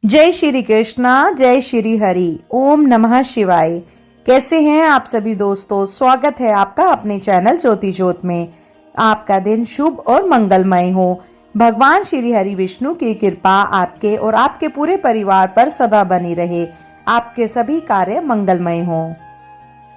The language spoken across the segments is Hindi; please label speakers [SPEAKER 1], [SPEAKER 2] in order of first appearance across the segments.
[SPEAKER 1] जय श्री कृष्णा, जय श्री हरि, ओम नमः शिवाय। कैसे हैं आप सभी दोस्तों? स्वागत है आपका अपने चैनल ज्योति ज्योत में। आपका दिन शुभ और मंगलमय हो। भगवान श्री हरि विष्णु की कृपा आपके और आपके पूरे परिवार पर सदा बनी रहे। आपके सभी कार्य मंगलमय हो।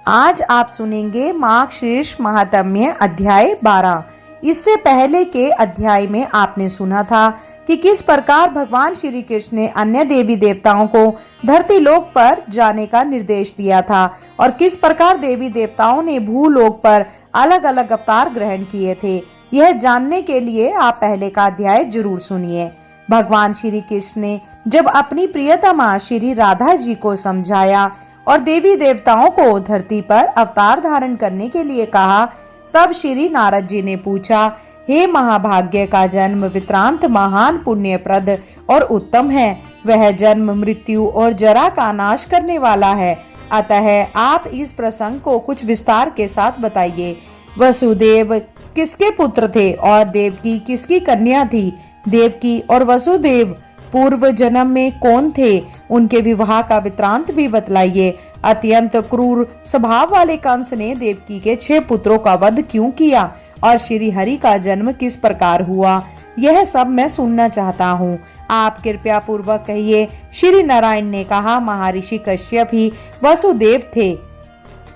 [SPEAKER 1] आज आप सुनेंगे माघ शीर्ष महात्म्य अध्याय 12। इससे पहले के अध्याय में आपने सुना था कि किस प्रकार भगवान श्री कृष्ण ने अन्य देवी देवताओं को धरती लोक पर जाने का निर्देश दिया था और किस प्रकार देवी देवताओं ने भूलोक पर अलग अलग अवतार ग्रहण किए थे। यह जानने के लिए आप पहले का अध्याय जरूर सुनिए। भगवान श्री कृष्ण ने जब अपनी प्रियतमा श्री राधा जी को समझाया और देवी देवताओं को धरती पर अवतार धारण करने के लिए कहा, तब श्री नारद जी ने पूछा, हे महाभाग्य का जन्म वित्रांत महान पुण्यप्रद और उत्तम है। वह जन्म मृत्यु और जरा का नाश करने वाला है। अतः आप इस प्रसंग को कुछ विस्तार के साथ बताइए। वसुदेव किसके पुत्र थे और देवकी किसकी कन्या थी? देवकी और वसुदेव पूर्व जन्म में कौन थे? उनके विवाह का वृत्तांत भी बतलाइए। अत्यंत क्रूर स्वभाव वाले कंस ने देवकी के 6 पुत्रों का वध क्यों किया और श्री हरि का जन्म किस प्रकार हुआ? यह सब मैं सुनना चाहता हूँ। आप कृपया पूर्वक कहिए। श्री नारायण ने कहा, महर्षि कश्यप ही वसुदेव थे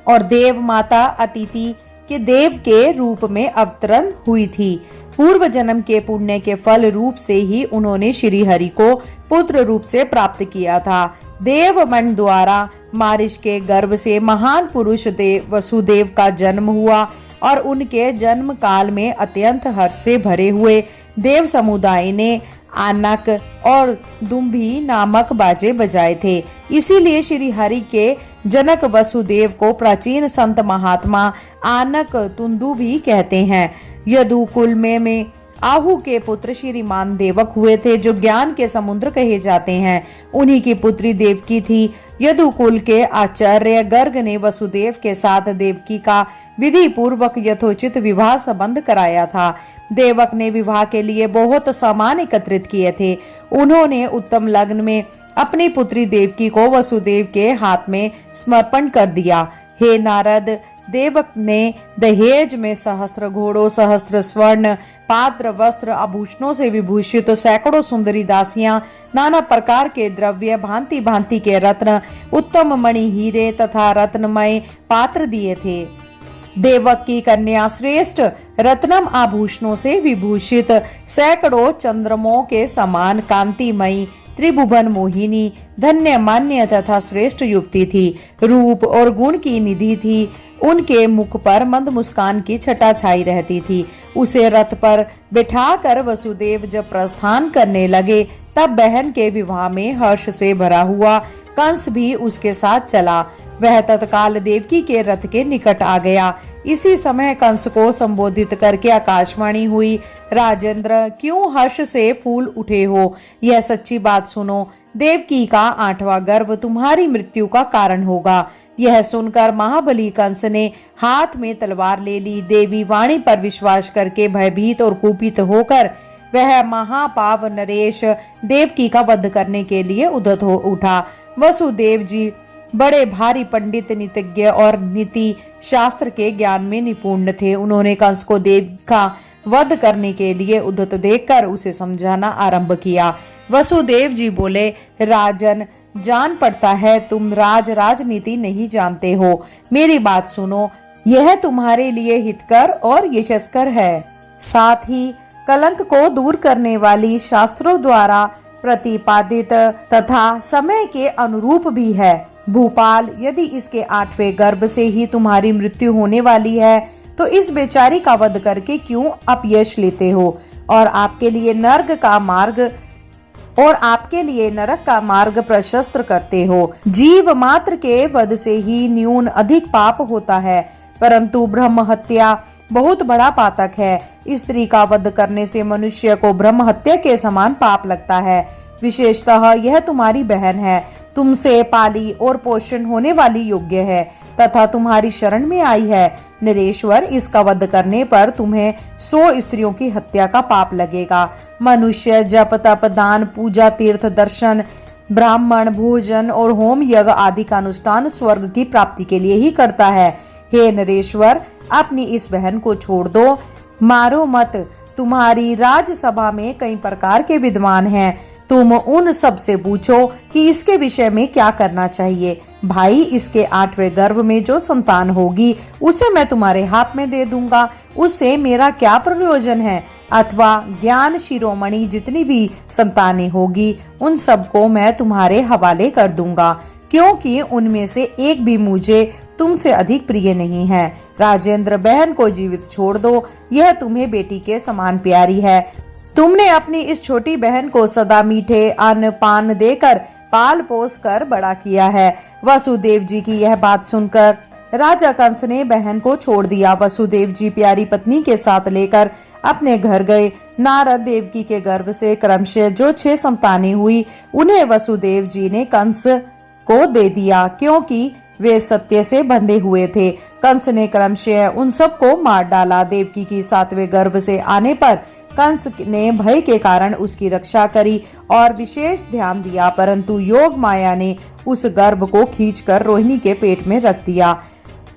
[SPEAKER 1] और देव माता अतिथि के देव के रूप में अवतरण हुई थी। पूर्व जन्म के पुण्य के फल रूप से ही उन्होंने श्री हरि को पुत्र रूप से प्राप्त किया था। देवमन द्वारा मारिश के गर्भ से महान पुरुष देव वसुदेव का जन्म हुआ और उनके जन्म काल में अत्यंत हर्ष से भरे हुए देव समुदाय ने आनक और दुम्भी नामक बाजे बजाए थे। इसीलिए श्री हरि के जनक वसुदेव को प्राचीन संत महात्मा आनक तुंदु भी कहते हैं। यदुकुल में आहु के पुत्र श्रीमान देवक हुए थे, जो ज्ञान के समुद्र कहे जाते हैं। उन्हीं की पुत्री देवकी थी। यदुकुल के आचार्य गर्ग ने वसुदेव के साथ देवकी का विधि पूर्वक यथोचित विवाह संबंध कराया था। देवक ने विवाह के लिए बहुत सामान एकत्रित किए थे। उन्होंने उत्तम लग्न में अपनी पुत्री देवकी को वसुदेव के हाथ में समर्पण कर दिया। हे नारद, देवक ने दहेज में सहस्त्र घोड़ों, सहस्त्र स्वर्ण पात्र, वस्त्र, आभूषणों से विभूषित सैकड़ों सुंदरी दासियां, नाना प्रकार के द्रव्य, भांति भांति के रत्न, उत्तम मणि, हीरे तथा रत्नमय पात्र दिए थे। देवक की कन्या श्रेष्ठ रत्नम आभूषणों से विभूषित सैकड़ों चंद्रमों के समान कांतिमयी, त्रिभुवन मोहिनी, धन्य मान्य तथा श्रेष्ठ युवती थी। रूप और गुण की निधि थी। उनके मुख पर मंद मुस्कान की छटा छाई रहती थी। उसे रथ पर बिठाकर वसुदेव जब प्रस्थान करने लगे, तब बहन के विवाह में हर्ष से भरा हुआ कंस भी उसके साथ चला। वह तत्काल देवकी के रथ के निकट आ गया। इसी समय कंस को संबोधित करके आकाशवाणी हुई, राजेंद्र, क्यों हर्ष से फूल उठे हो? यह सच्ची बात सुनो। देवकी का 8वां गर्भ तुम्हारी मृत्यु का कारण होगा। यह सुनकर महाबली कंस ने हाथ में तलवार ले ली। देवी वाणी पर विश्वास करके भयभीत और कुपित होकर वह महापाव नरेश देवकी का वध करने के लिए उद्यत हो उठा। वसुदेव जी बड़े भारी पंडित, नीतिज्ञ और नीति शास्त्र के ज्ञान में निपुण थे। उन्होंने कंस को देव का वध करने के लिए उद्यत देखकर उसे समझाना आरंभ किया। वसुदेव जी बोले, राजन, जान पड़ता है तुम राजनीति नहीं जानते हो। मेरी बात सुनो, यह तुम्हारे लिए हितकर और यशस्कर है। साथ ही कलंक को दूर करने वाली, शास्त्रों द्वारा प्रतिपादित तथा समय के अनुरूप भी है। भूपाल, यदि इसके 8वें गर्भ से ही तुम्हारी मृत्यु होने वाली है, तो इस बेचारी का वध करके क्यों अपयश लेते हो और आपके लिए नरक का मार्ग प्रशस्त करते हो। जीव मात्र के वध से ही न्यून अधिक पाप होता है, परंतु ब्रह्म हत्या बहुत बड़ा पातक है। स्त्री का वध करने से मनुष्य को ब्रह्म हत्या के समान पाप लगता है। विशेषतः यह तुम्हारी बहन है, तुमसे पाली और पोषण होने वाली योग्य है तथा तुम्हारी शरण में आई है। नरेश्वर, इसका वध करने पर तुम्हें 100 स्त्रियों की हत्या का पाप लगेगा। मनुष्य जप तप दान पूजा तीर्थ दर्शन ब्राह्मण भोजन और होम यज्ञ आदि का अनुष्ठान स्वर्ग की प्राप्ति के लिए ही करता है। हे नरेश्वर, अपनी इस बहन को छोड़ दो, मारो मत। तुम्हारी राजसभा में कई प्रकार के विद्वान हैं, तुम उन सब से पूछो कि इसके विषय में क्या करना चाहिए। भाई, इसके 8वें गर्भ में जो संतान होगी उसे मैं तुम्हारे हाथ में दे दूंगा, उससे मेरा क्या प्रयोजन है। अथवा ज्ञान शिरोमणि जितनी भी संतानें होगी उन सबको मैं तुम्हारे हवाले कर दूंगा, क्योंकि उनमें से एक भी मुझे तुमसे अधिक प्रिय नहीं है। राजेंद्र, बहन को जीवित छोड़ दो, यह तुम्हें बेटी के समान प्यारी है। तुमने अपनी इस छोटी बहन को सदा मीठे अन्न पान देकर पाल पोस कर बड़ा किया है। वसुदेव जी की यह बात सुनकर राजा कंस ने बहन को छोड़ दिया। वसुदेव जी प्यारी पत्नी के साथ लेकर अपने घर गए। नारद देवकी के गर्भ से क्रमशः जो 6 संतानें हुई उन्हें वसुदेव जी ने कंस को दे दिया, क्योंकि वे सत्य से बंधे हुए थे। कंस ने क्रमशः उन सबको मार डाला। देवकी की 7वें गर्भ से आने पर कंस ने भय के कारण उसकी रक्षा करी और विशेष ध्यान दिया, परंतु योग माया ने उस गर्भ को खींचकर रोहिणी के पेट में रख दिया।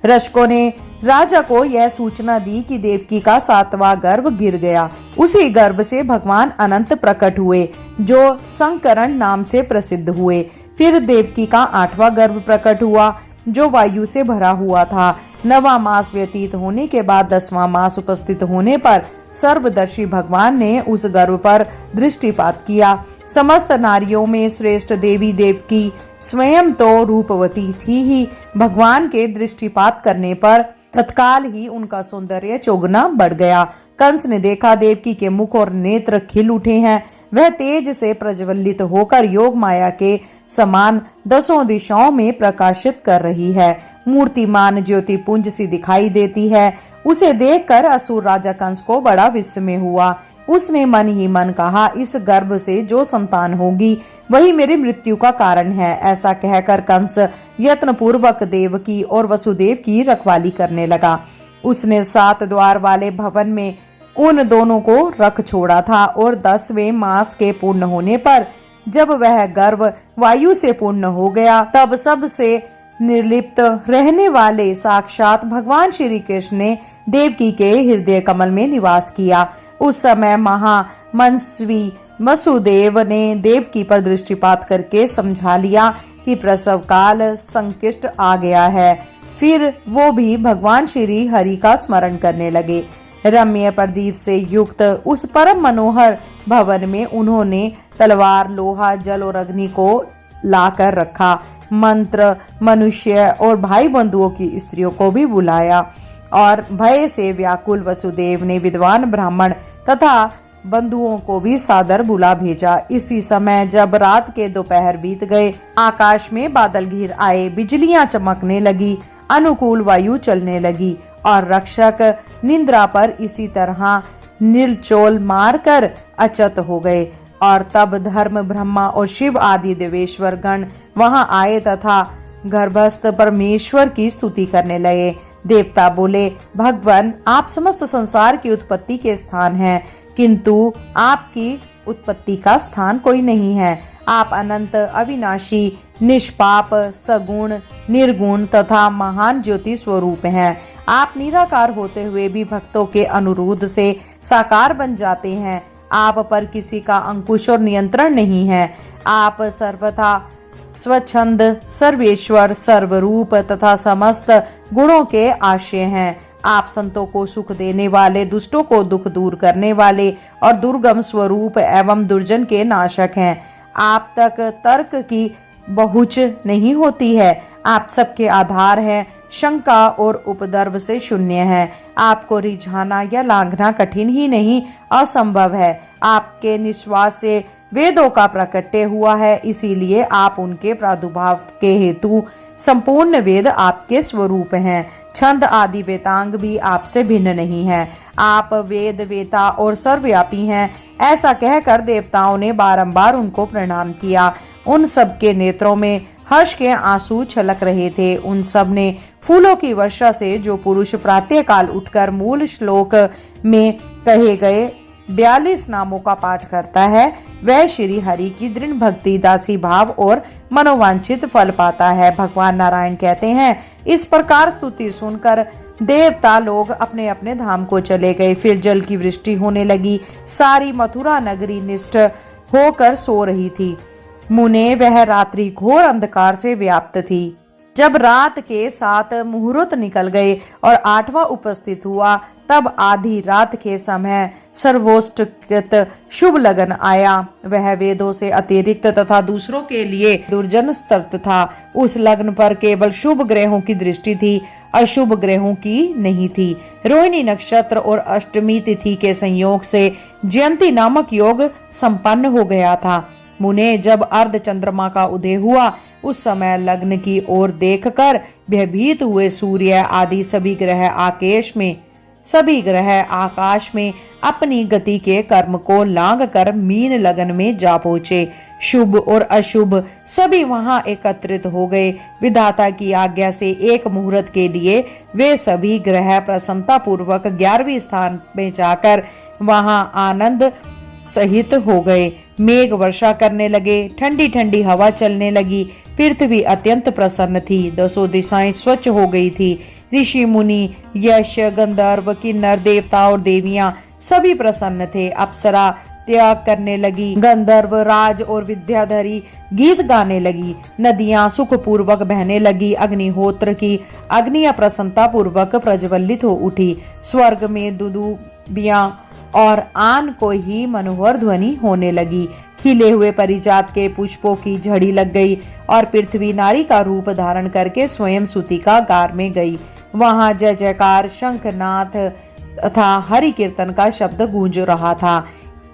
[SPEAKER 1] रक्षकों ने राजा को यह सूचना दी कि देवकी का 7वां गर्भ गिर गया। उसी गर्भ से भगवान अनंत प्रकट हुए, जो संकरण नाम से प्रसिद्ध हुए। फिर देवकी का 8वां गर्भ प्रकट हुआ, जो वायु से भरा हुआ था। 9वां मास व्यतीत होने के बाद 10वां मास उपस्थित होने पर सर्वदर्शी भगवान ने उस गर्भ पर दृष्टिपात किया। समस्त नारियों में श्रेष्ठ देवी देवकी स्वयं तो रूपवती थी ही, भगवान के दृष्टिपात करने पर तत्काल ही उनका सौंदर्य चौगुना बढ़ गया। कंस ने देखा देवकी के मुख और नेत्र खिल उठे हैं, वह तेज से प्रज्वलित होकर योग माया के समान 10 दिशाओं में प्रकाशित कर रही है। मूर्तिमान ज्योति पुंज सी दिखाई देती है। उसे देखकर असुर राजा कंस को बड़ा विस्मय हुआ। उसने मन ही मन कहा, इस गर्भ से जो संतान होगी वही मेरी मृत्यु का कारण है। ऐसा कहकर कंस यत्न पूर्वक देवकी और वसुदेव की रखवाली करने लगा। उसने 7 द्वार वाले भवन में उन दोनों को रख छोड़ा था और 10वें मास के पूर्ण होने पर जब वह गर्भ वायु से पूर्ण हो गया, तब सबसे निर्लिप्त रहने वाले साक्षात भगवान श्री कृष्ण ने देवकी के हृदय कमल में निवास किया। उस समय महामनस्वी वसुदेव ने देवकी पर दृष्टिपात करके समझा लिया कि प्रसव काल संकिष्ट आ गया है। फिर वो भी भगवान श्री हरि का स्मरण करने लगे। रम्य प्रदीप से युक्त उस परम मनोहर भवन में उन्होंने तलवार, लोहा, जल और अग्नि को लाकर रखा। मंत्र, मनुष्य और भाई बंधुओं की स्त्रियों को भी बुलाया और भय से व्याकुल वसुदेव ने विद्वान ब्राह्मण तथा बंधुओं को भी सादर बुला भेजा। इसी समय जब रात के दोपहर बीत गए, आकाश में बादल घिर आए, बिजलियां चमकने लगी, अनुकूल वायु चलने लगी और रक्षक निद्रा पर इसी तरह निर्चोल मारकर अचेत हो गए। और तब धर्म, ब्रह्मा और शिव आदि देवेश्वर गण वहां आए तथा गर्भस्थ परमेश्वर की स्तुति करने लगे। देवता बोले, भगवान, आप समस्त संसार की उत्पत्ति के स्थान हैं, किंतु आपकी उत्पत्ति का स्थान कोई नहीं है। आप अनंत, अविनाशी, निष्पाप, सगुण, निर्गुण तथा महान ज्योति स्वरूप हैं। आप निराकार होते हुए भी भक्तों के अनुरोध से साकार बन जाते हैं। आप पर किसी का अंकुश और नियंत्रण नहीं है। आप सर्वथा स्वच्छंद, सर्वेश्वर, सर्वरूप तथा समस्त गुणों के आश्रय हैं। आप संतों को सुख देने वाले, दुष्टों को दुख दूर करने वाले और दुर्गम स्वरूप एवं दुर्जन के नाशक हैं। आप तक तर्क की बहुच नहीं होती है। आप सबके आधार हैं, शंका और उपद्रव से शून्य है। आपको रिझाना या लांघना कठिन ही नहीं, असंभव है। आपके निश्वास से वेदों का प्रकट्य हुआ है, इसीलिए आप उनके प्रादुर्भाव के हेतु संपूर्ण वेद आपके स्वरूप हैं। छंद आदि वेदांग भी आपसे भिन्न नहीं है। आप वेद वेता और सर्वव्यापी हैं। ऐसा कहकर देवताओं ने बारंबार उनको प्रणाम किया। उन सब के नेत्रों में हर्ष के आंसू छलक रहे थे। उन सब ने फूलों की वर्षा से जो पुरुष प्रातःकाल उठकर मूल श्लोक में कहे गए 42 नामों का पाठ करता है वह श्री हरि की दृढ़ भक्ति, दासी भाव और मनोवांछित फल पाता है। भगवान नारायण कहते हैं, इस प्रकार स्तुति सुनकर देवता लोग अपने अपने धाम को चले गए। फिर जल की वृष्टि होने लगी। सारी मथुरा नगरी निष्ठ होकर सो रही थी। मुने वह रात्रि घोर अंधकार से व्याप्त थी। जब रात के 7 मुहूर्त निकल गए और 8वां उपस्थित हुआ, तब आधी रात के समय सर्वोत्कृष्ट शुभ लगन आया। वह वेदों से अतिरिक्त तथा दूसरों के लिए दुर्जन स्तर्थ था। उस लग्न पर केवल शुभ ग्रहों की दृष्टि थी, अशुभ ग्रहों की नहीं थी। रोहिणी नक्षत्र और अष्टमी तिथि के संयोग से जयंती नामक योग संपन्न हो गया था। मुने जब अर्ध चंद्रमा का उदय हुआ, उस समय लग्न की ओर देखकर भयभीत हुए सूर्य आदि सभी ग्रह आकाश में अपनी गति के कर्म को लांग कर मीन लगन में जा पहुंचे। शुभ और अशुभ सभी वहां एकत्रित हो गए। विधाता की आज्ञा से एक मुहूर्त के लिए वे सभी ग्रह प्रसन्नता पूर्वक 11वें स्थान में जाकर वहां आनंद सहित हो गए। मेघ वर्षा करने लगे, ठंडी ठंडी हवा चलने लगी। पृथ्वी अत्यंत प्रसन्न थी, 10 दिशाएं स्वच्छ हो गई थी। ऋषि मुनि, यश, गंधर्व, किन्नर, देवता और देवियां सभी प्रसन्न थे। अप्सरा त्याग करने लगी, गंधर्व, राज और विद्याधरी गीत गाने लगी। नदियां सुख पूर्वक बहने लगी। अग्निहोत्र की अग्नियां प्रसन्नता पूर्वक प्रज्वलित हो उठी। स्वर्ग में दुदुभियां और आन को ही मनोहर ध्वनि होने लगी। खिले हुए परिजात के पुष्पों की झड़ी लग गई और पृथ्वी नारी का रूप धारण करके स्वयं सूतिका गार में गई। वहां जय जयकार, शंखनाथ तथा हरि कीर्तन का शब्द गूंज रहा था।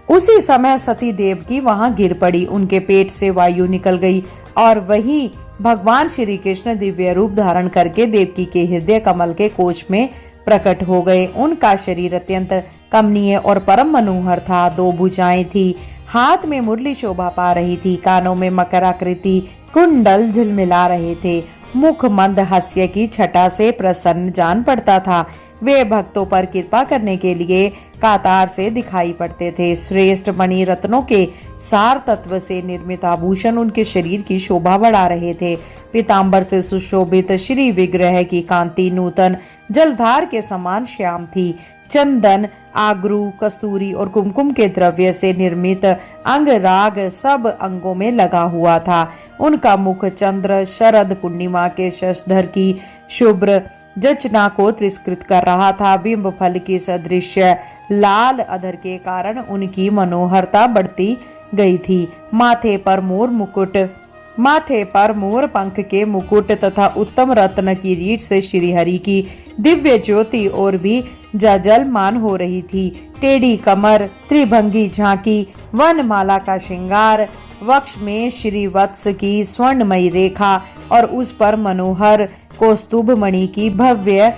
[SPEAKER 1] उसी समय सती देवकी वहां गिर पड़ी। उनके पेट से वायु निकल गई और वही भगवान श्री कृष्ण दिव्य रूप धारण करके देवकी के हृदय कमल के कोश में प्रकट हो गए। उनका शरीर अत्यंत कमनीय और परम मनोहर था। 2 भुजाएं थी, हाथ में मुरली शोभा पा रही थी, कानों में मकराकृति कुंडल झिलमिला रहे थे। मुख मंद हास्य की छटा से प्रसन्न जान पड़ता था। वे भक्तों पर कृपा करने के लिए कातार से दिखाई पड़ते थे। श्रेष्ठ मणि रत्नों के सार तत्व से निर्मित आभूषण उनके शरीर की शोभा बढ़ा रहे थे। पीतांबर से सुशोभित श्री विग्रह की कांति नूतन जलधार के समान श्याम थी। चंदन, आगरू, कस्तूरी और कुमकुम के द्रव्य से निर्मित अंग राग सब अंगों में लगा हुआ था। उनका मुख चंद्र शरद पूर्णिमा के शशधर की शुभ्र जचना को तिरस्कृत कर रहा था। बिंब फल की सदृश लाल अधर के कारण उनकी मनोहरता बढ़ती गई थी। माथे पर मोर पंख के मुकुट तथा उत्तम रत्न की रीढ़ से श्री हरि की दिव्य ज्योति और भी जलमान हो रही थी। टेढ़ी कमर, त्रिभंगी झांकी, वनमाला का श्रृंगार, वक्ष में श्री वत्स की स्वर्णमयी रेखा और उस पर मनोहर कौस्तुभ मणि की भव्य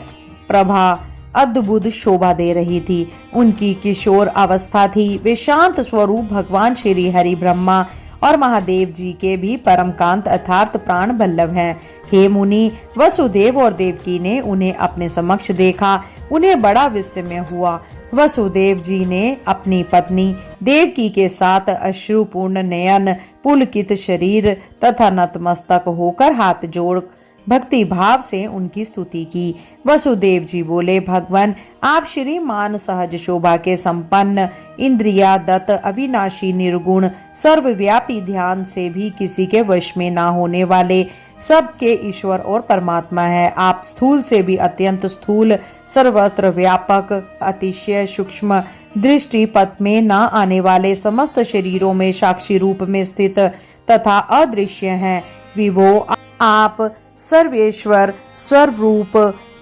[SPEAKER 1] प्रभा अद्भुत शोभा दे रही थी। उनकी किशोर अवस्था थी। वे शांत स्वरूप भगवान श्री हरि ब्रह्मा और महादेव जी के भी परम कांत अर्थात प्राण बल्लभ हैं। हे मुनि, वसुदेव और देवकी ने उन्हें अपने समक्ष देखा। उन्हें बड़ा विस्मय हुआ। वसुदेव जी ने अपनी पत्नी देवकी के साथ अश्रुपूर्ण नयन, पुलकित शरीर तथा नतमस्तक होकर हाथ जोड़ भक्ति भाव से उनकी स्तुति की। वसुदेव जी बोले, भगवान, आप श्रीमान सहज शोभा के संपन्न, इंद्रिया दत्त, अविनाशी, निर्गुण, सर्वव्यापी, ध्यान से भी किसी के वश में ना होने वाले, सबके ईश्वर और परमात्मा है। आप स्थूल से भी अत्यंत स्थूल, सर्वत्र व्यापक, अतिशय सूक्ष्म, दृष्टि पथ में ना आने वाले, समस्त शरीरों में साक्षी रूप में स्थित तथा अदृश्य हैं। विभो, आप सर्वेश्वर, स्वरूप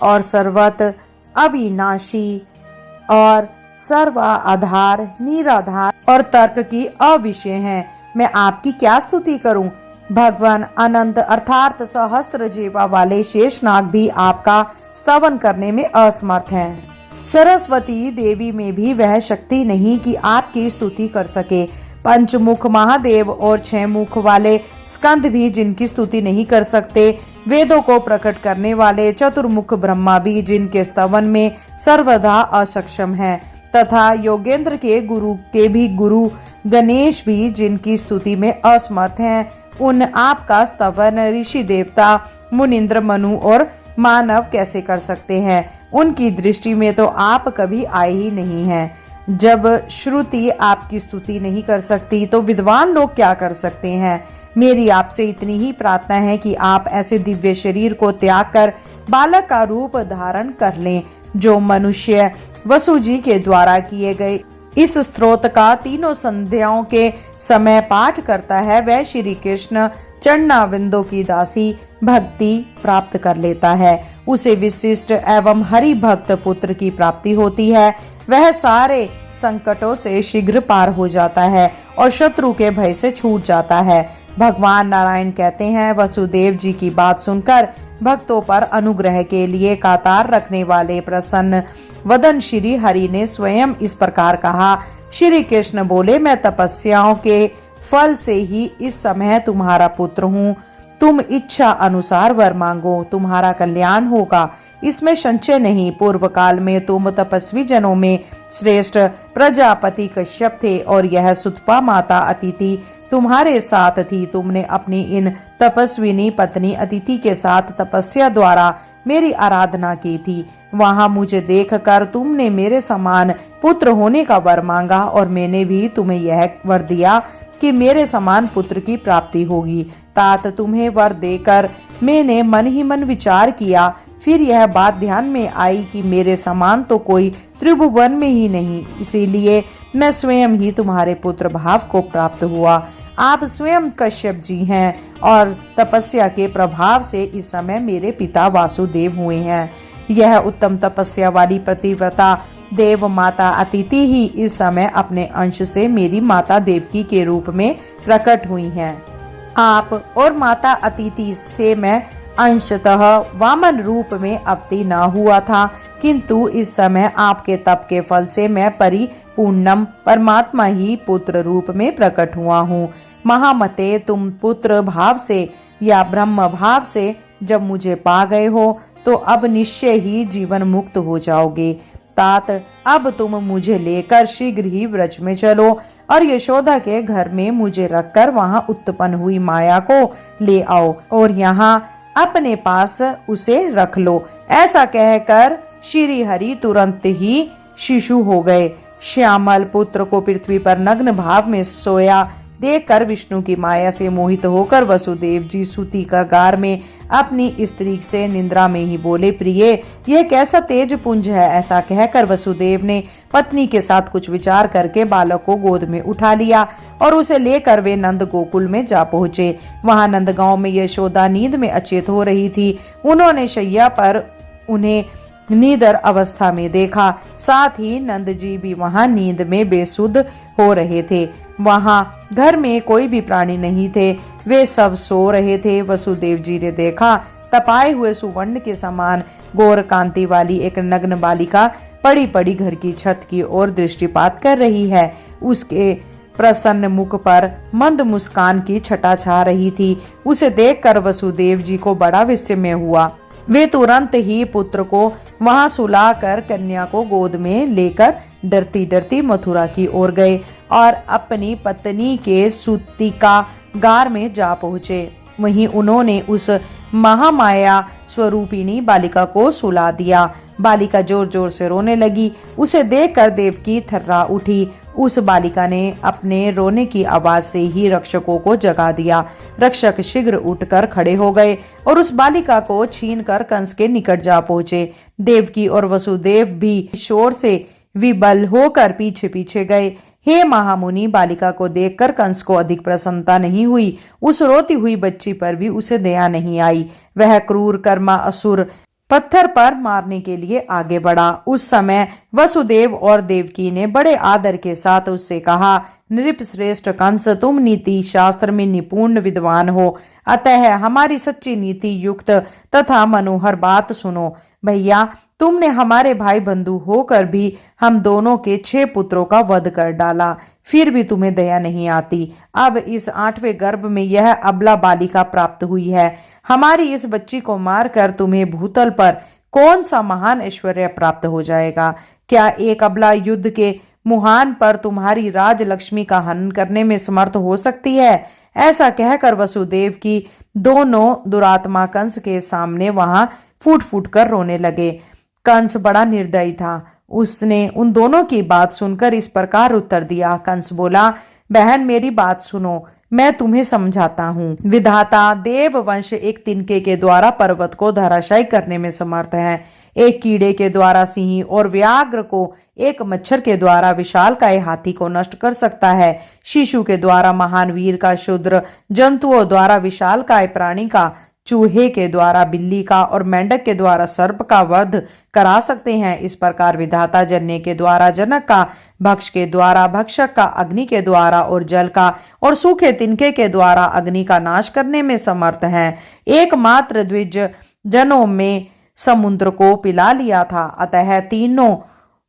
[SPEAKER 1] और सर्वत अविनाशी और सर्वाधार, निराधार और तर्क की अविषय हैं। मैं आपकी क्या स्तुति करूं? भगवान अनंत अर्थात सहस्त्र जीवा वाले शेषनाग भी आपका स्तवन करने में असमर्थ हैं। सरस्वती देवी में भी वह शक्ति नहीं कि आपकी स्तुति कर सके। पंचमुख महादेव और 6 मुख वाले स्कंद भी जिनकी स्तुति नहीं कर सकते। वेदों को प्रकट करने वाले चतुर्मुख ब्रह्मा भी जिनके स्तवन में सर्वदा असक्षम हैं, तथा योगेंद्र के भी गुरु गणेश भी जिनकी स्तुति में असमर्थ हैं, उन आपका स्तवन ऋषि देवता मुनिंद्र मनु और मानव कैसे कर सकते हैं। उनकी दृष्टि में तो आप कभी आए ही नहीं हैं। जब श्रुति आपकी स्तुति नहीं कर सकती तो विद्वान लोग क्या कर सकते हैं। मेरी आपसे इतनी ही प्रार्थना है कि आप ऐसे दिव्य शरीर को त्याग कर बालक का रूप धारण कर लें। जो मनुष्य वसु जी के द्वारा किए गए इस स्तोत्र का तीनों संध्याओं के समय पाठ करता है, वह श्री कृष्ण चरणाविंदों की दासी भक्ति प्राप्त कर लेता है। उसे विशिष्ट एवं हरि भक्त पुत्र की प्राप्ति होती है। वह सारे संकटों से शीघ्र पार हो जाता है और शत्रु के भय से छूट जाता है। भगवान नारायण कहते हैं, वसुदेव जी की बात सुनकर भक्तों पर अनुग्रह के लिए कातार रखने वाले प्रसन्न वदन श्री हरि ने स्वयं इस प्रकार कहा। श्री कृष्ण बोले, मैं तपस्याओं के फल से ही इस समय तुम्हारा पुत्र हूँ। तुम इच्छा अनुसार वर मांगो, तुम्हारा कल्याण होगा, इसमें संशय नहीं। पूर्व काल में तुम तपस्वी जनों में श्रेष्ठ प्रजापति कश्यप थे और यह सुतपा माता अतिथि तुम्हारे साथ थी। तुमने अपनी इन तपस्विनी पत्नी अतिथि के साथ तपस्या द्वारा मेरी आराधना की थी। वहां मुझे देखकर तुमने मेरे समान पुत्र होने का वर मांगा और मैंने भी तुम्हें यह वर दिया कि मेरे समान पुत्र की प्राप्ति होगी। तात तुम्हें वर देकर मैंने मन ही मन विचार किया। फिर यह बात ध्यान में आई कि मेरे समान तो कोई त्रिभुवन में ही नहीं, इसीलिए मैं स्वयं ही तुम्हारे पुत्र भाव को प्राप्त हुआ। आप स्वयं कश्यप जी हैं और तपस्या के प्रभाव से इस समय मेरे पिता वासुदेव हुए हैं। यह उत्तम तपस्या वाली प्रतिव्रता देव माता अतिथि ही इस समय अपने अंश से मेरी माता देवकी के रूप में प्रकट हुई हैं। आप और माता अतिथि से मैं अंशतः वामन रूप में अवतीर्ण हुआ था, किंतु इस समय आपके तप के फल से मैं परिपूर्णम परमात्मा ही पुत्र रूप में प्रकट हुआ हूँ। महामते, तुम पुत्र भाव से या ब्रह्म भाव से जब मुझे पा गए हो तो अब निश्चय ही जीवन मुक्त हो जाओगे। तात, अब तुम मुझे लेकर शीघ्र ही व्रज में चलो और यशोदा के घर में मुझे रखकर वहां उत्पन्न हुई माया को ले आओ और यहाँ अपने पास उसे रख लो। ऐसा कहकर श्री हरि तुरंत ही शिशु हो गए। श्यामल पुत्र को पृथ्वी पर नग्न भाव में सोया देखकर विष्णु की माया से मोहित होकर वसुदेव जी सूती का गार में अपनी स्त्री से निंद्रा में ही बोले, प्रिय, यह कैसा तेज पुंज है। ऐसा कहकर वसुदेव ने पत्नी के साथ कुछ विचार करके बालक को गोद में उठा लिया और उसे लेकर वे नंद गोकुल में जा पहुंचे। वहां नंदगांव में यशोदा नींद में अचेत हो रही थी। उन्होंने शैया पर उन्हें नीदर अवस्था में देखा। साथ ही नंद जी भी वहां नींद में बेसुध हो रहे थे। वहां घर में कोई भी प्राणी नहीं थे, वे सब सो रहे थे। वसुदेव जी ने देखा, तपाए हुए सुवर्ण के समान गौर कांति वाली एक नग्न बालिका पड़ी पड़ी घर की छत की ओर दृष्टिपात कर रही है। उसके प्रसन्न मुख पर मंद मुस्कान की छटा छा रही थी। उसे देखकर वसुदेव जी को बड़ा विस्मय हुआ। वे तुरंत ही पुत्र को वहां सुलाकर कन्या को गोद में लेकर डरती डरती मथुरा की ओर गए और अपनी पत्नी के सूतिका गार में जा पहुँचे। वहीं उन्होंने उस महामाया स्वरूपिणी बालिका को सुला दिया। बालिका जोर जोर से रोने लगी। उसे देखकर देवकी थर्रा उठी। उस बालिका ने अपने रोने की आवाज से ही रक्षकों को जगा दिया। रक्षक शीघ्र उठकर खड़े हो गए और उस बालिका को छीनकर कंस के निकट जा पहुंचे। देवकी और वसुदेव भी शोर से विबल होकर पीछे पीछे गए। हे महामुनि, बालिका को देखकर कंस को अधिक प्रसन्नता नहीं हुई। उस रोती हुई बच्ची पर भी उसे दया नहीं आई। वह क्रूर कर्मा असुर पत्थर पर मारने के लिए आगे बढ़ा। उस समय वसुदेव और देवकी ने बड़े आदर के साथ उससे कहा, नृप श्रेष्ठ कंस, तुम नीति शास्त्र में निपुण विद्वान हो, अतः हमारी सच्ची नीति युक्त तथा मनोहर बात सुनो। भैया, तुमने हमारे भाई बंधु होकर भी हम दोनों के 6 पुत्रों का वध कर डाला, फिर भी तुम्हें दया नहीं आती। अब इस 8वें गर्भ में यह अबला बालिका प्राप्त हुई है। हमारी इस बच्ची को मारकर तुम्हें भूतल पर कौन सा महान ऐश्वर्य प्राप्त हो जाएगा? क्या एक अबला युद्ध के मुहान पर तुम्हारी राजलक्ष्मी का हनन करने में समर्थ हो सकती है? ऐसा कहकर वसुदेव की दोनों दुरात्मा कंस के सामने वहां फूट फूट कर रोने लगे। कंस बड़ा निर्दयी था। उसने उन दोनों की बात सुनकर इस प्रकार उत्तर दिया। कंस बोला, बहन मेरी बात सुनो, मैं तुम्हें समझाता हूँ। विधाता देववंश एक तिनके के द्वारा पर्वत को धराशायी करने में समर्थ है, एक कीड़े के द्वारा सिंह और व्याघ्र को, एक मच्छर के द्वारा विशालकाय हाथी को नष्ट कर सकता है, शिशु के द्वारा महान वीर का, शूद्र जंतुओं द्वारा विशालकाय प्राणी का, चूहे के द्वारा बिल्ली का और मेंढक के द्वारा सर्प का वध करा सकते हैं। इस प्रकार विधाता जन्य के द्वारा जनक का, भक्ष के द्वारा भक्षक का, अग्नि के द्वारा और जल का और सूखे तिनके के द्वारा अग्नि का नाश करने में समर्थ है। एकमात्र द्विज जनों में समुद्र को पिला लिया था, अतः तीनों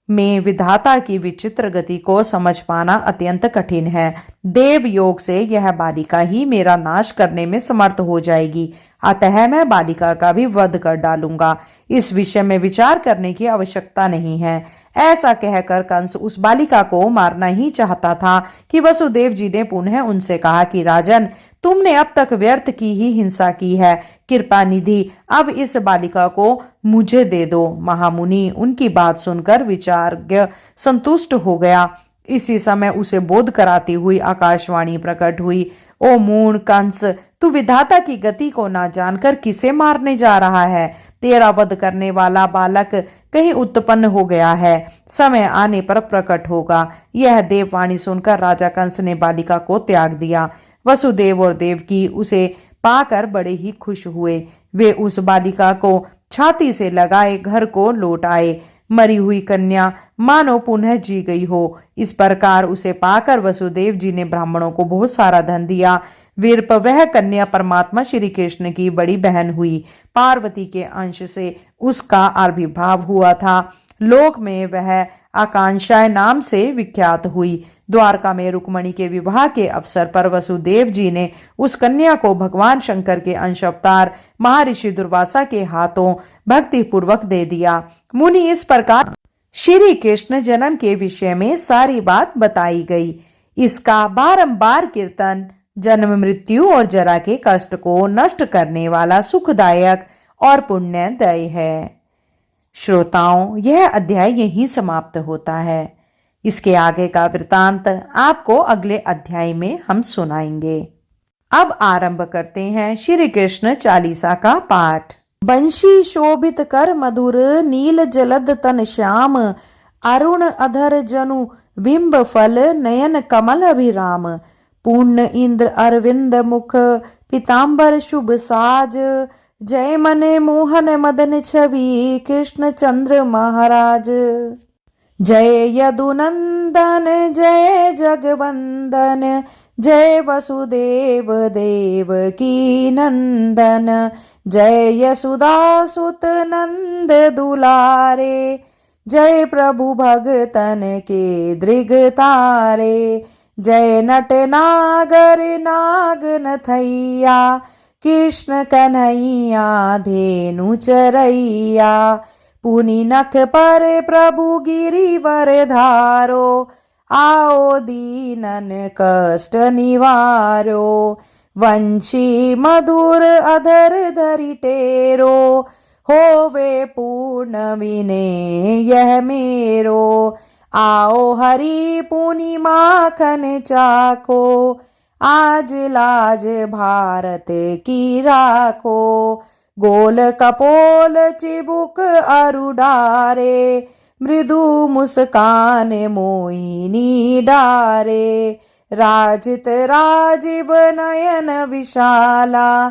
[SPEAKER 1] में विधाता की विचित्र गति को समझ पाना अत्यंत कठिन है। देव योग से यह बालिका ही मेरा नाश करने में समर्थ हो जाएगी, अतः मैं बालिका का भी वध कर डालूंगा। इस विषय में विचार करने की आवश्यकता नहीं है। ऐसा कहकर कंस उस बालिका को मारना ही चाहता था कि वसुदेव जी ने पुनः उनसे कहा कि राजन, तुमने अब तक व्यर्थ की ही हिंसा की है। कृपा निधि, अब इस बालिका को मुझे दे दो। महामुनि उनकी बात सुनकर विचारज्ञ संतुष्ट हो गया। इसी समय उसे बोध कराती हुई आकाशवाणी प्रकट हुई। ओ मूढ़ कंस, तू विधाता की गति को ना जानकर किसे मारने जा रहा है? तेरा वध करने वाला बालक कहीं उत्पन्न हो गया है, समय आने पर प्रकट होगा। यह देववाणी सुनकर राजा कंस ने बालिका को त्याग दिया। वसुदेव और देवकी उसे पाकर बड़े ही खुश हुए। वे उस बालिका को छाती से लगाए घर को लौट आए। मरी हुई कन्या मानो पुनः जी गई हो। इस प्रकार उसे पाकर वसुदेव जी ने ब्राह्मणों को बहुत सारा धन दिया। वीरप वह कन्या परमात्मा श्री कृष्ण की बड़ी बहन हुई। पार्वती के अंश से उसका आविर्भाव हुआ था। लोक में वह आकांक्षा नाम से विख्यात हुई। द्वारका में रुक्मणी के विवाह के अवसर पर वसुदेव जी ने उस कन्या को भगवान शंकर के अंश अवतार महर्षि दुर्वासा के हाथों भक्ति पूर्वक दे दिया। मुनि इस प्रकार श्री कृष्ण जन्म के विषय में सारी बात बताई गई। इसका बारंबार कीर्तन जन्म मृत्यु और जरा के कष्ट को नष्ट करने वाला सुखदायक और पुण्यदायी है। श्रोताओं, यह अध्याय यहीं समाप्त होता है। इसके आगे का वृतांत आपको अगले अध्याय में हम सुनाएंगे। अब आरंभ करते हैं श्री कृष्ण चालीसा का पाठ। बंशी शोभित कर मधुर, नील जलद तन श्याम, अरुण अधर जनु बिंब फल, नयन कमल अभिराम, पूर्ण इंद्र अरविंद मुख, पीतांबर शुभ साज, जय मने मोहन मदन छवि, कृष्ण चंद्र महाराज। जय यदुनंदन जय जगवंदन, जय वसुदेव देव की नंदन, जय यशोदासुत नंद दुलारे, जय प्रभु भगतन के दृग तारे, जय नट नागर नाग नथैया, कृष्ण कन्हैया धेनु चरैया, पुनि नख पर प्रभु गिरिवर धारो, आओ दीनन कष्ट निवारो, वंशी मधुर अधर धरि टेरो, होवे पूर्ण विने यह मेरो, आओ हरि पुनि माखन चाखो, आज लाज भारत की राखो, गोल कपोल चिबुक अरु डारे, मृदु मुस्कान मोहिनी डारे, राजित राजीव नयन विशाला,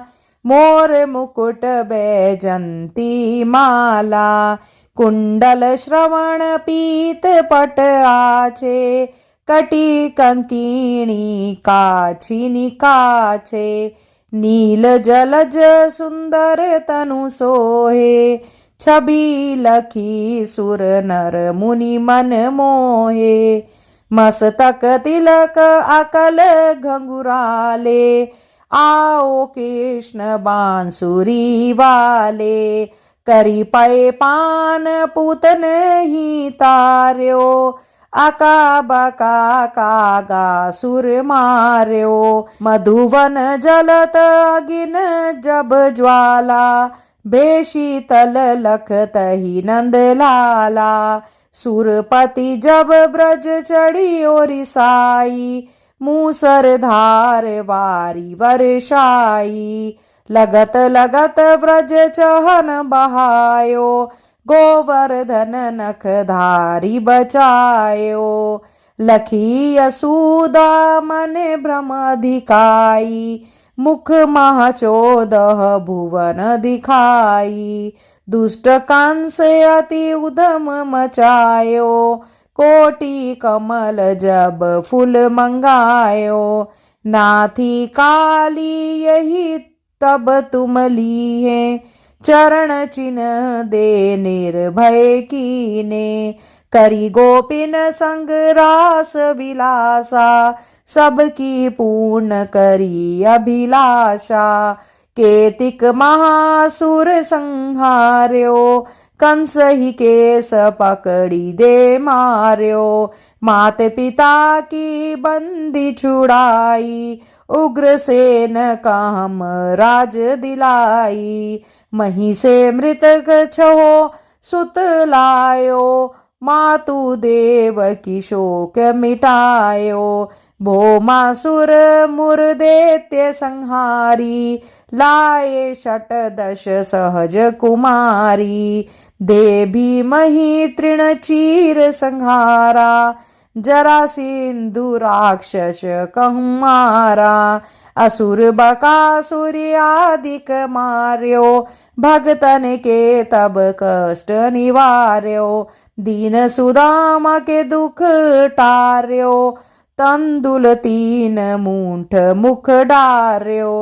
[SPEAKER 1] मोर मुकुट बैजंती माला, कुंडल श्रवण पीत पट आछे, कटी कंकीणी काछिनि काछे, नील जलज सुंदर तनु सोहे, छवि लखी सुर नर मुनि मन मोहे, मस्तक तिलक अकल घंघुराले, आओ कृष्ण बांसुरी वाले, करी पए पान पूतन ही तार्यो, आका बका कागा सुर मार्यो। मधुवन जलत अगिन जब ज्वाला, बेशीतल लखत ही नंद लाला। सुरपति जब ब्रज चढ़ी ओरिसाई, मूसर धार वारी वर्षाई। लगत लगत ब्रज चहन बहायो, गोवर्धन नख धारी बचायो। लखी यशोदा मन भ्रम दिखाई, मुख मह 14 भुवन दिखाई। दुष्ट कंस अति उधम मचायो, कोटि कमल जब फूल मंगायो। नाथी काली यही तब तुम ली है, चरण चिन्ह दे निर्भय कीने। करी गोपिन संग रास विलासा, सबकी पूर्ण करी अभिलाषा। केतिक महासुर संहार्यो, कंस ही केस पकड़ी दे मार्यो। मात पिता की बंदी छुड़ाई, उग्रसेन काम राज दिलाई। मही से मृतक छहो सुत लायो, मातु देव की शोक मिटायो। भौमासुर मुर दैत्य संहारी, लाए 18 सहज कुमारी। देवी मही तृण चीर संहारा, जरा सिंधु राक्षस कहूँ मारा। असुर बकासुर आदिक मार्यो, भगतन के तब कष्ट निवार्यो। दीन सुदामा के दुख टार्यो, तंदुल 3 मूठ मुख डार्यो।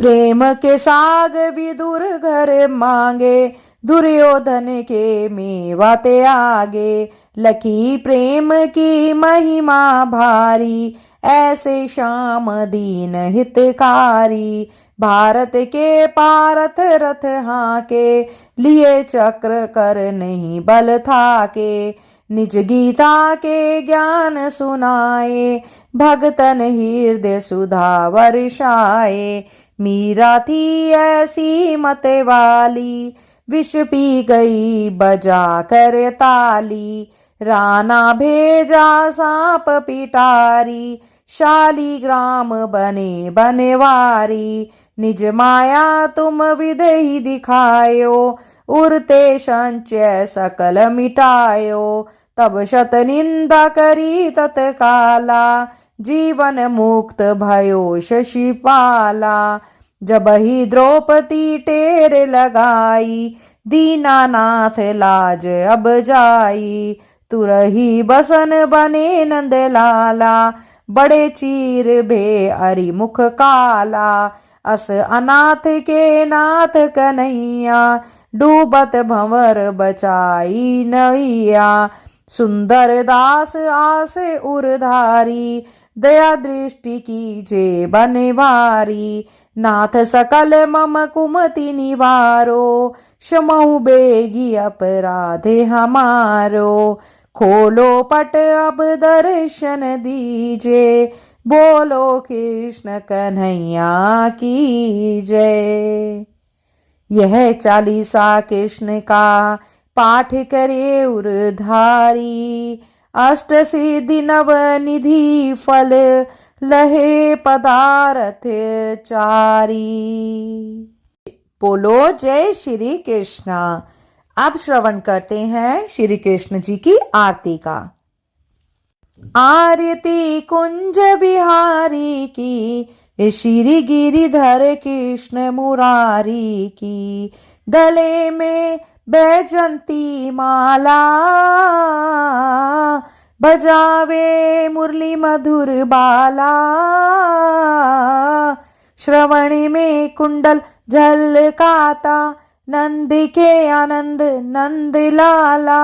[SPEAKER 1] प्रेम के साग विदुर घर मांगे, दुर्योधन के मेवा ते आगे। लखी प्रेम की महिमा भारी, ऐसे श्याम दीन हितकारी। भारत के पारथ रथ हाके, लिए चक्र कर नहीं बल थाके। निज गीता के ज्ञान सुनाए, भगतन हृदय सुधा वर्षाए। मीरा थी ऐसी मत वाली, विष पी गई बजा कर ताली। राना भेजा सांप पिटारी, शालीग्राम बने बनवारी। निज माया तुम विधि दिखायो, उरते संचय सकल मिटायो। तब शत निंदा करी तत्काला, जीवन मुक्त भयो शशिपाला। जब ही द्रौपदी टेर लगाई, दीनानाथ लाज अब जाई। तुरही बसन बने नंद लाला, बड़े चीर भे अरि मुख काला। अस अनाथ के नाथ कन्हैया, डूबत भंवर बचाई नैया। सुंदर दास आस उरधारी, दया दृष्टि कीजे बनवारी। नाथ सकल मम कुमति निवारो, क्षमहु बेगी अपराधे हमारो। खोलो पट अब दर्शन दीजे, बोलो कृष्ण कन्हैया की जय। यह चालीसा कृष्ण का पाठ करे उरधारी, अष्ट सिद्धि नव निधि फल लहे पदारथ चारी। बोलो जय श्री कृष्णा। अब श्रवण करते हैं श्री कृष्ण जी की आरती का। आरती कुंज बिहारी की, श्री गिरिधर कृष्ण मुरारी की। गले में बैजंती माला, बजावे मुरली मधुर बाला। श्रवण में कुंडल झलकाता, नंद के आनंद नंद लाला।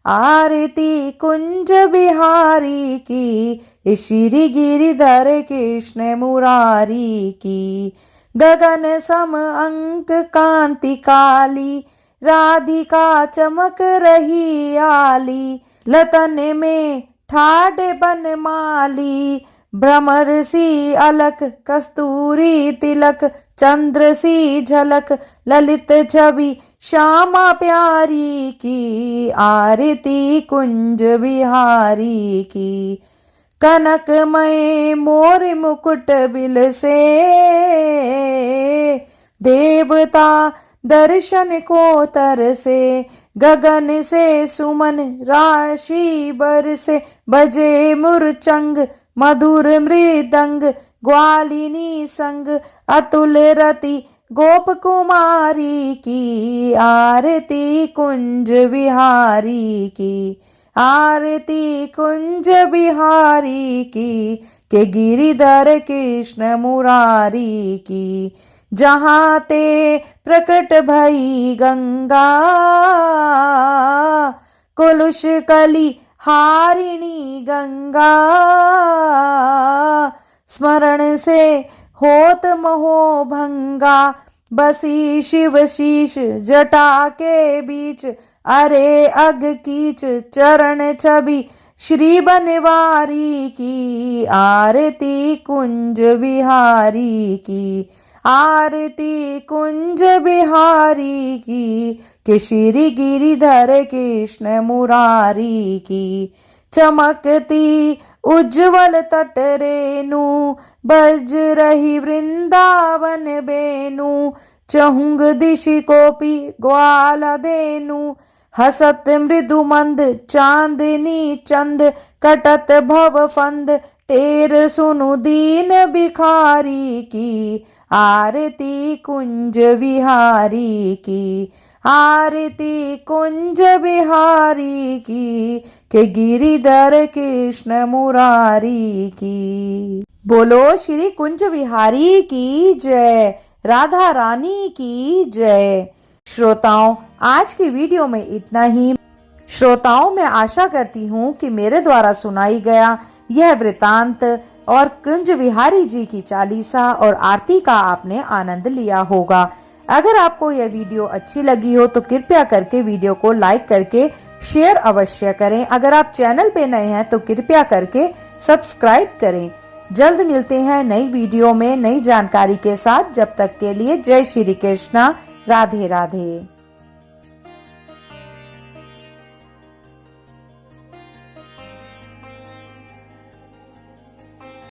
[SPEAKER 1] आरती कुंज बिहारी की, श्री गिरिधर कृष्ण मुरारी की। गगन सम अंक कांति काली, राधिका चमक रही आली, लतन में ठाडे बन माली, भ्रमर सी अलक कस्तूरी तिलक, चंद्र सी झलक ललित छवि श्यामा प्यारी की, आरती कुंज बिहारी की। कनकमय मोर मुकुट बिल से, देवता दर्शन को तरसे, गगन से सुमन राशि बरसे, बजे मुरचंग मधुर मृदंग, ग्वालिनी संग अतुल रति गोप कुमारी की, आरती कुंज बिहारी की, आरती कुंज बिहारी की, के गिरिधर कृष्ण मुरारी की। जहाँ ते प्रकट भई गंगा, कुलुष कली हारिणी गंगा, स्मरण से होत मोह भंगा, बसी शिव शीश जटा के बीच, अरे अग कीच चरण छवि श्री बनवारी की, आरती कुंज बिहारी की, आरती कुंज बिहारी की, के श्री गिरिधर कृष्ण मुरारी की। चमकती उज्ज्वल तट रेणु, बज रही वृंदावन बेनु, चहुंग दिशि कोपी ग्वाल धेनु, हसत मृदु मंद चांदनी चंद, कटत भव फंद टेर सुनु दीन भिखारी की, आरती कुंज बिहारी की, आरती कुंज बिहारी की, के गिरिधर कृष्ण मुरारी की। बोलो श्री कुंज बिहारी की जय, राधा रानी की जय। श्रोताओं, आज की वीडियो में इतना ही। श्रोताओं, मैं आशा करती हूँ कि मेरे द्वारा सुनाई गया यह वृतांत और कुंज बिहारी जी की चालीसा और आरती का आपने आनंद लिया होगा। अगर आपको यह वीडियो अच्छी लगी हो तो कृपया करके वीडियो को लाइक करके शेयर अवश्य करें। अगर आप चैनल पे नए हैं तो कृपया करके सब्सक्राइब करें। जल्द मिलते हैं नई वीडियो में नई जानकारी के साथ। जब तक के लिए जय श्री कृष्णा, राधे राधे।